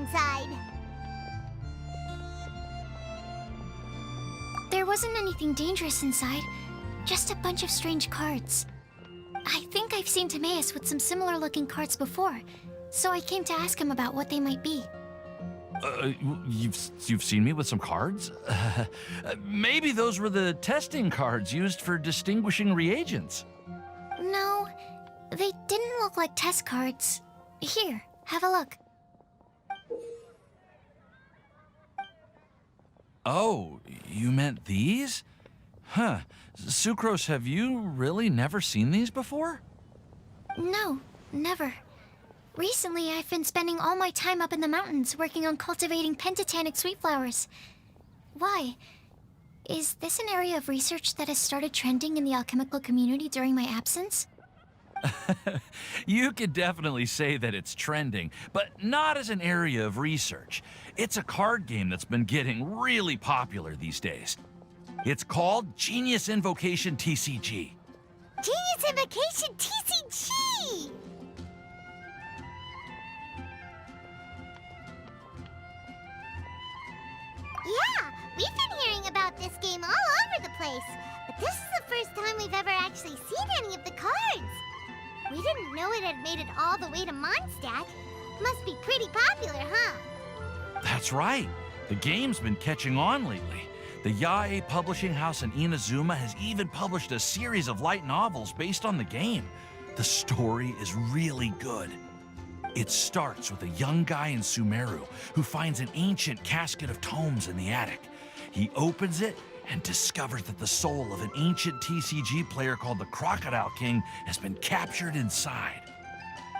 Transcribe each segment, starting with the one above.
inside. There wasn't anything dangerous inside, just a bunch of strange cards. I think I've seen Timaeus with some similar-looking cards before, so I came to ask him about what they might be. You've seen me with some cards? Maybe those were the testing cards used for distinguishing reagents. No, they didn't look like test cards. Here, have a look. Oh, you meant these? Huh. Sucrose, have you really never seen these before? No, never. Recently, I've been spending all my time up in the mountains working on cultivating pentatonic sweet flowers. Why? Is this an area of research that has started trending in the alchemical community during my absence? You could definitely say that it's trending, but not as an area of research. It's a card game that's been getting really popular these days. It's called Genius Invocation TCG. Genius Invocation TCG! Yeah, we've been hearing about this game all over the place, but this is the first time we've ever actually seen any of the cards. We didn't know it had made it all the way to Mondstadt. Must be pretty popular, huh? That's right. The game's been catching on lately. The Yae publishing house in Inazuma has even published a series of light novels based on the game. The story is really good. It starts with a young guy in Sumeru who finds an ancient casket of tomes in the attic. He opens it and discovers that the soul of an ancient TCG player called the Crocodile King has been captured inside.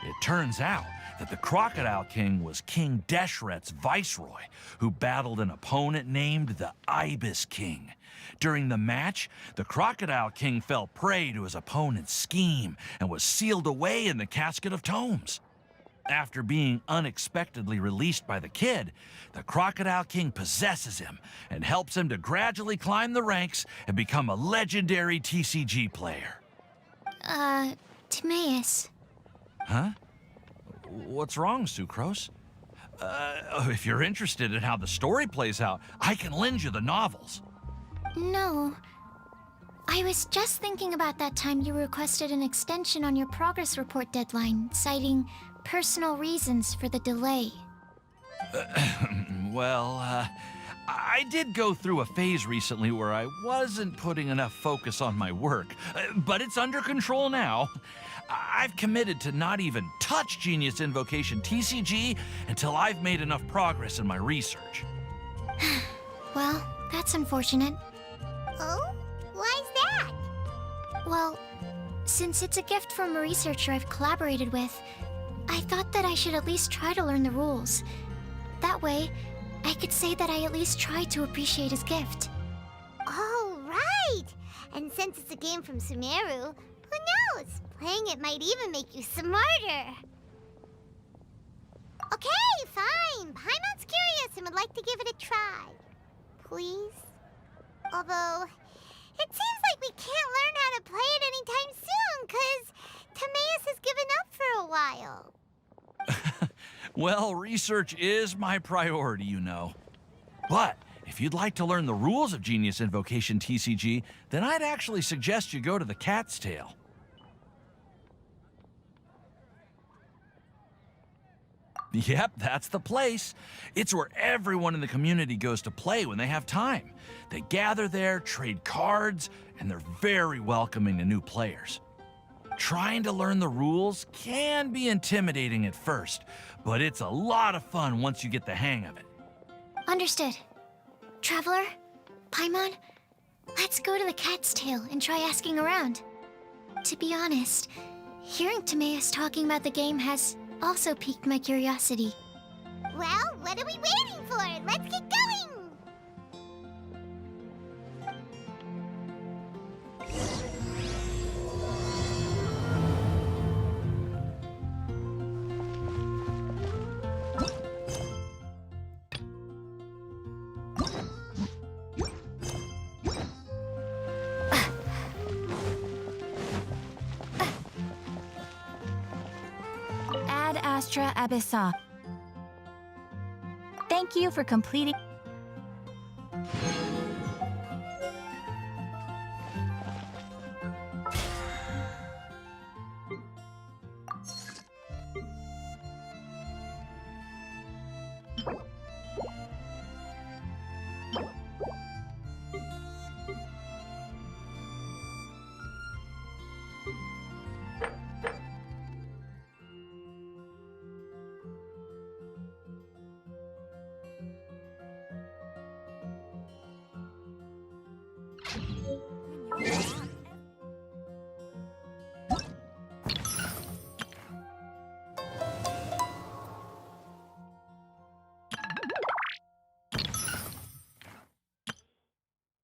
It turns out that the Crocodile King was King Deshret's viceroy, who battled an opponent named the Ibis King. During the match, the Crocodile King fell prey to his opponent's scheme and was sealed away in the casket of tomes. After being unexpectedly released by the kid, the Crocodile King possesses him and helps him to gradually climb the ranks and become a legendary TCG player. Timaeus. Huh? What's wrong, Sucrose? If you're interested in how the story plays out, I can lend you the novels. No. I was just thinking about that time you requested an extension on your progress report deadline, citing personal reasons for the delay. Well, I did go through a phase recently where I wasn't putting enough focus on my work, but it's under control now. I've committed to not even touch Genius Invocation TCG until I've made enough progress in my research. Well, that's unfortunate. Oh? Why's that? Well, since it's a gift from a researcher I've collaborated with, I thought that I should at least try to learn the rules. That way, I could say that I at least tried to appreciate his gift. Oh, right! And since it's a game from Sumeru, who knows? Playing it might even make you smarter. Okay, fine. Paimon's curious and would like to give it a try. Please? Although, it seems like we can't learn how to play it anytime soon, 'cause Timaeus has given up for a while. Well, research is my priority, you know. But if you'd like to learn the rules of Genius Invocation TCG, then I'd actually suggest you go to the Cat's Tail. Yep, that's the place. It's where everyone in the community goes to play when they have time. They gather there, trade cards, and they're very welcoming to new players. Trying to learn the rules can be intimidating at first, but it's a lot of fun once you get the hang of it. Understood. Traveler, Paimon, let's go to the Cat's Tail and try asking around. To be honest, hearing Timaeus talking about the game has also piqued my curiosity. Well, what are we waiting for? Let's get going! Ad Astra Abyssa. Thank you for completing...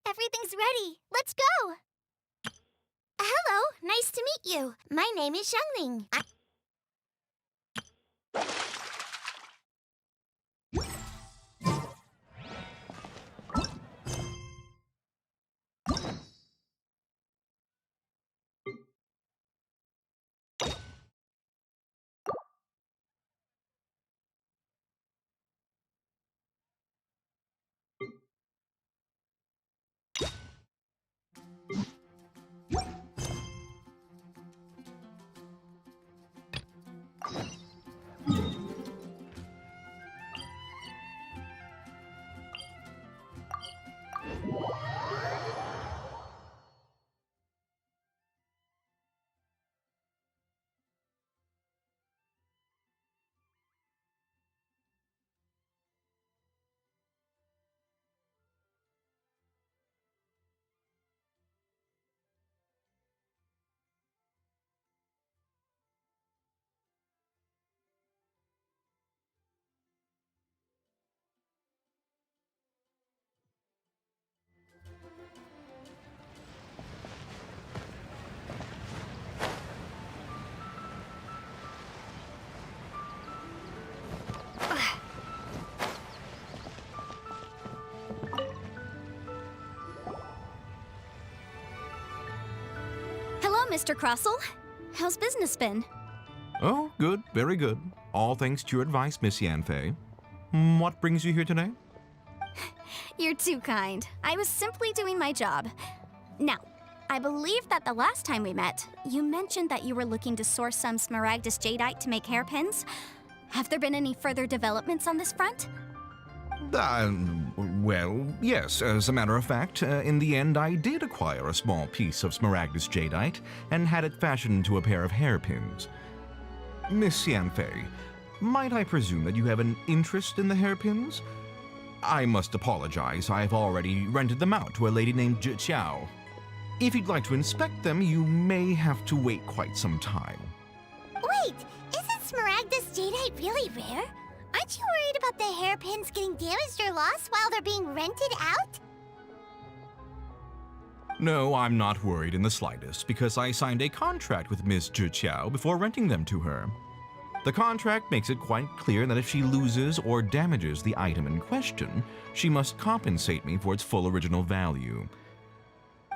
Everything's ready. Let's go! Hello, nice to meet you. My name is Xiangling. Hello, Mr. Crossell. How's business been? Oh, good, very good. All thanks to your advice, Miss Yanfei. What brings you here today? You're too kind. I was simply doing my job. Now, I believe that the last time we met, you mentioned that you were looking to source some Smaragdus Jadeite to make hairpins. Have there been any further developments on this front? Well, yes. As a matter of fact, in the end, I did acquire a small piece of Smaragdus Jadeite and had it fashioned into a pair of hairpins. Miss Yanfei, might I presume that you have an interest in the hairpins? I must apologize. I've already rented them out to a lady named Zhi Qiao. If you'd like to inspect them, you may have to wait quite some time. Wait, isn't Smaragdus Jadeite really rare? Aren't you worried about the hairpins getting damaged or lost while they're being rented out? No, I'm not worried in the slightest, because I signed a contract with Miss Zhi Qiao before renting them to her. The contract makes it quite clear that if she loses or damages the item in question, she must compensate me for its full original value.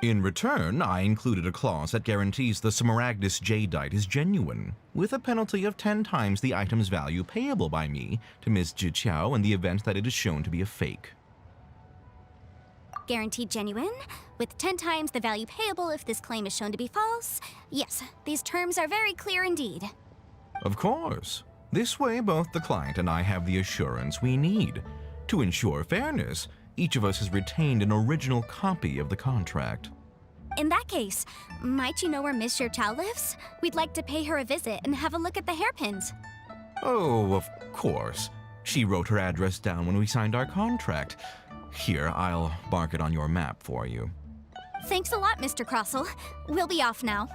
In return, I included a clause that guarantees the Smaragdus Jadeite is genuine, with a penalty of 10 times the item's value payable by me to Ms. Zhi Qiao in the event that it is shown to be a fake. Guaranteed genuine, with 10 times the value payable if this claim is shown to be false. Yes, these terms are very clear indeed. Of course. This way, both the client and I have the assurance we need. To ensure fairness, each of us has retained an original copy of the contract. In that case, might you know where Miss Xiao lives? We'd like to pay her a visit and have a look at the hairpins. Oh, of course. She wrote her address down when we signed our contract. Here, I'll mark it on your map for you. Thanks a lot, Mr. Crossell. We'll be off now.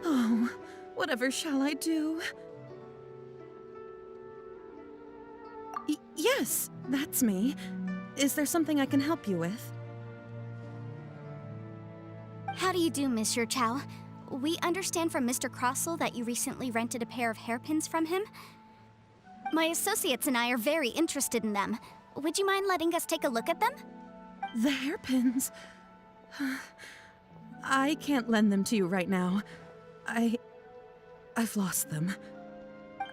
Oh, whatever shall I do? Yes, that's me. Is there something I can help you with? How do you do, Monsieur Chow? We understand from Mr. Crossell that you recently rented a pair of hairpins from him. My associates and I are very interested in them. Would you mind letting us take a look at them? The hairpins. I can't lend them to you right now. I've lost them.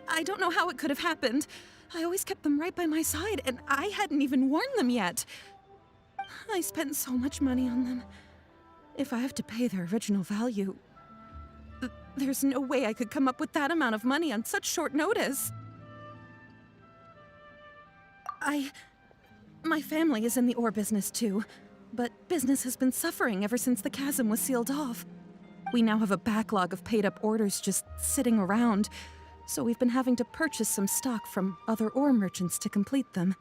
I don't know how it could have happened. I always kept them right by my side, and I hadn't even worn them yet. I spent so much money on them. If I have to pay their original value, there's no way I could come up with that amount of money on such short notice. My family is in the ore business too, but business has been suffering ever since the chasm was sealed off. We now have a backlog of paid-up orders just sitting around, so we've been having to purchase some stock from other ore merchants to complete them.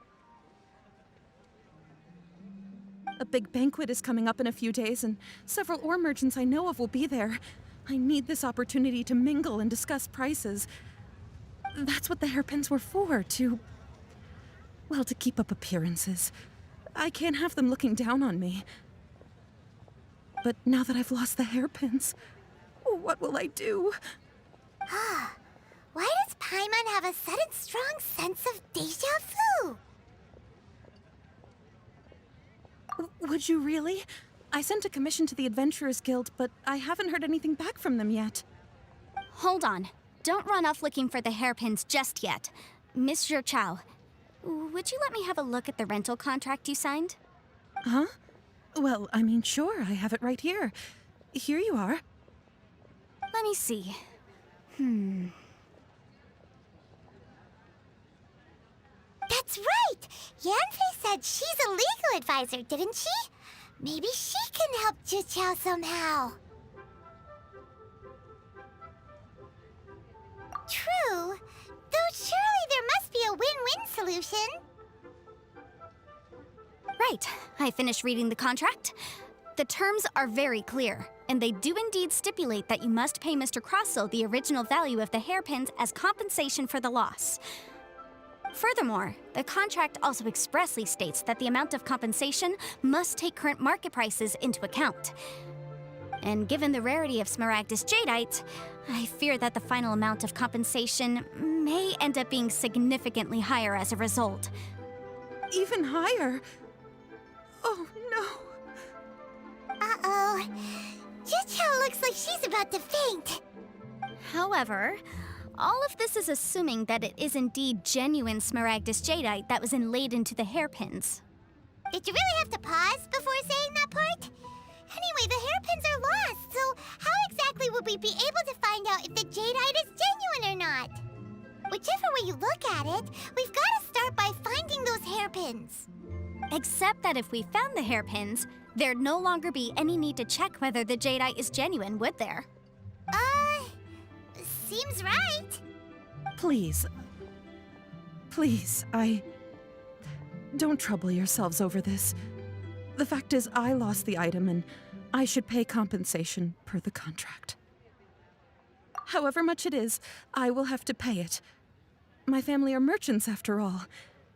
A big banquet is coming up in a few days, and several ore merchants I know of will be there. I need this opportunity to mingle and discuss prices. That's what the hairpins were for, to keep up appearances. I can't have them looking down on me. But now that I've lost the hairpins, what will I do? Why does Paimon have a sudden strong sense of déjà vu? Would you really? I sent a commission to the Adventurers Guild, but I haven't heard anything back from them yet. Hold on. Don't run off looking for the hairpins just yet. Monsieur Chow, would you let me have a look at the rental contract you signed? Huh? Well, I mean, sure, I have it right here. Here you are. Let me see. That's right! Yanfei said she's a legal advisor, didn't she? Maybe she can help Juqiao somehow. True. Though surely there must be a win-win solution. Right. I finished reading the contract. The terms are very clear, and they do indeed stipulate that you must pay Mr. Crossell the original value of the hairpins as compensation for the loss. Furthermore, the contract also expressly states that the amount of compensation must take current market prices into account. And given the rarity of Smaragdus Jadeite, I fear that the final amount of compensation may end up being significantly higher as a result. Even higher? Oh, no. Uh-oh. Juqiao looks like she's about to faint. However, all of this is assuming that it is indeed genuine Smaragdus Jadeite that was inlaid into the hairpins. Did you really have to pause before saying that part? Anyway, the hairpins are lost, so how exactly would we be able to find out if the jadeite is genuine or not? Whichever way you look at it, we've got to start by finding those hairpins. Except that if we found the hairpins, there'd no longer be any need to check whether the jadeite is genuine, would there? Seems right. Please. Please, don't trouble yourselves over this. The fact is, I lost the item and I should pay compensation per the contract. However much it is, I will have to pay it. My family are merchants, after all.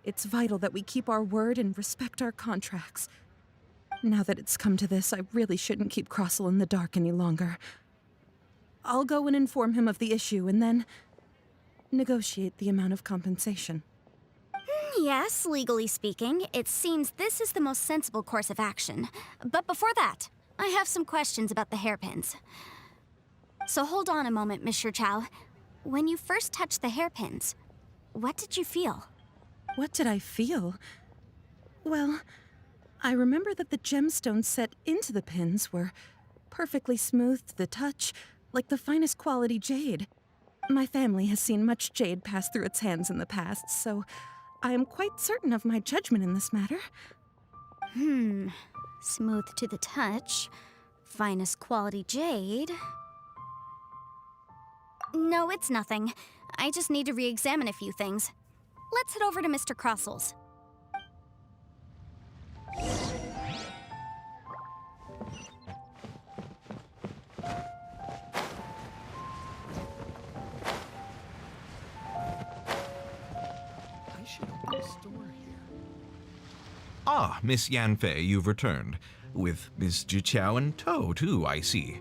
It's vital that we keep our word and respect our contracts. Now that it's come to this, I really shouldn't keep Crossell in the dark any longer. I'll go and inform him of the issue and then negotiate the amount of compensation. Yes, legally speaking, it seems this is the most sensible course of action. But before that, I have some questions about the hairpins. So hold on a moment, Monsieur Chow. When you first touched the hairpins, what did you feel? What did I feel? Well, I remember that the gemstones set into the pins were perfectly smooth to the touch, like the finest quality jade. My family has seen much jade pass through its hands in the past, so I am quite certain of my judgment in this matter. Smooth to the touch. Finest quality jade. No, it's nothing. I just need to re-examine a few things. Let's head over to Mr. Crossell's. store here. Ah, Miss Yanfei, you've returned. With Miss Jiqiao in tow, too, I see.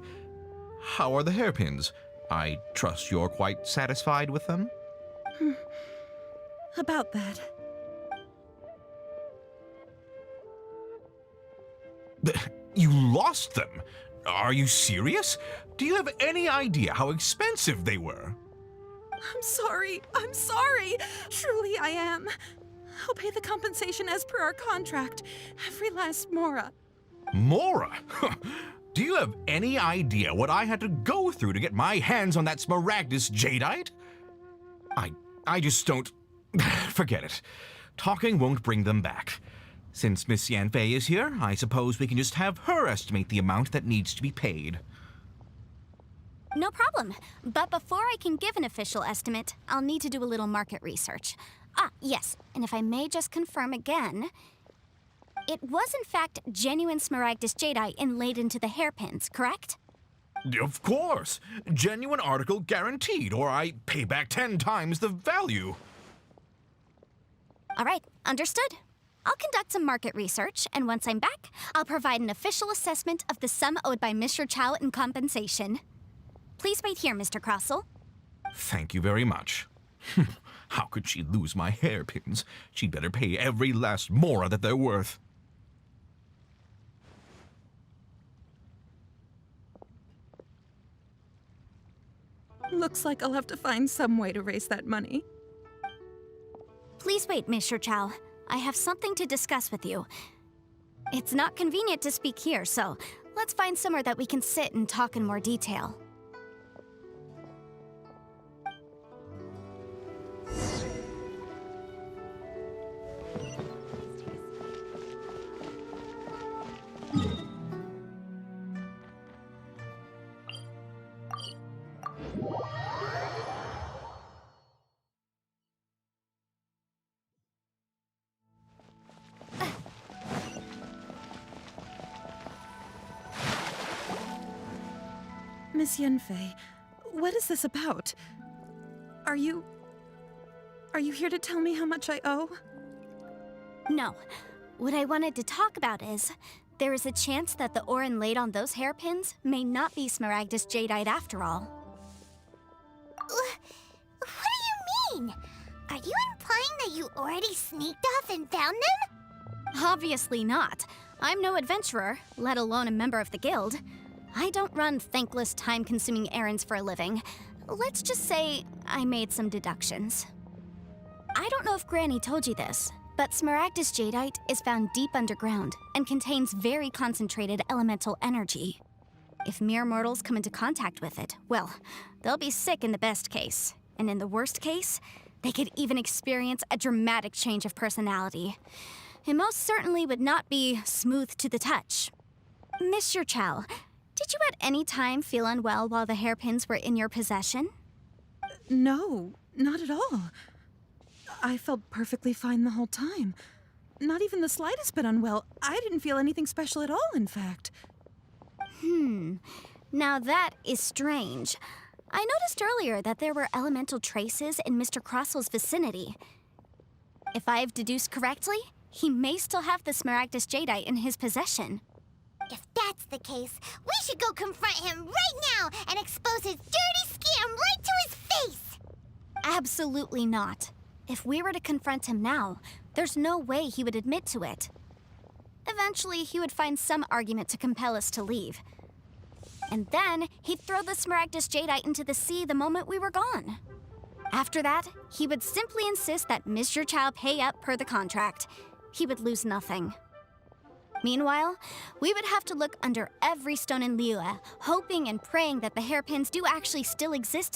How are the hairpins? I trust you're quite satisfied with them? About that. You lost them? Are you serious? Do you have any idea how expensive they were? I'm sorry. I'm sorry. Truly, I am. I'll pay the compensation as per our contract. Every last mora. Mora? Do you have any idea what I had to go through to get my hands on that Smaragdus jadeite? I just don't... Forget it. Talking won't bring them back. Since Miss Yanfei is here, I suppose we can just have her estimate the amount that needs to be paid. No problem. But before I can give an official estimate, I'll need to do a little market research. Ah, yes, and if I may just confirm again, it was in fact genuine Smaragdus jadeite inlaid into the hairpins, correct? Of course! Genuine article guaranteed, or I pay back 10 times the value. All right, understood. I'll conduct some market research, and once I'm back, I'll provide an official assessment of the sum owed by Mr. Chow in compensation. Please wait here, Mr. Crossell. Thank you very much. How could she lose my hairpins? She'd better pay every last mora that they're worth. Looks like I'll have to find some way to raise that money. Please wait, Mr. Chow. I have something to discuss with you. It's not convenient to speak here, so let's find somewhere that we can sit and talk in more detail. Miss Yanfei, what is this about? Are you here to tell me how much I owe? No. What I wanted to talk about is, there is a chance that the ore inlaid on those hairpins may not be Smaragdus jadeite after all. What do you mean? Are you implying that you already sneaked off and found them? Obviously not. I'm no adventurer, let alone a member of the guild. I don't run thankless, time-consuming errands for a living. Let's just say I made some deductions. I don't know if Granny told you this, but Smaragdus jadeite is found deep underground and contains very concentrated elemental energy. If mere mortals come into contact with it, well, they'll be sick in the best case. And in the worst case, they could even experience a dramatic change of personality. It most certainly would not be smooth to the touch. Mr. Chow, did you at any time feel unwell while the hairpins were in your possession? No, not at all. I felt perfectly fine the whole time. Not even the slightest bit unwell. I didn't feel anything special at all, in fact. Now that is strange. I noticed earlier that there were elemental traces in Mr. Crossell's vicinity. If I've deduced correctly, he may still have the Smaragdus jadeite in his possession. If that's the case, we should go confront him right now and expose his dirty scam right to his face! Absolutely not. If we were to confront him now, there's no way he would admit to it. Eventually, he would find some argument to compel us to leave. And then, he'd throw the Smaragdus jadeite into the sea the moment we were gone. After that, he would simply insist that Mr. Chow pay up per the contract. He would lose nothing. Meanwhile, we would have to look under every stone in Liyue, hoping and praying that the hairpins do actually still exist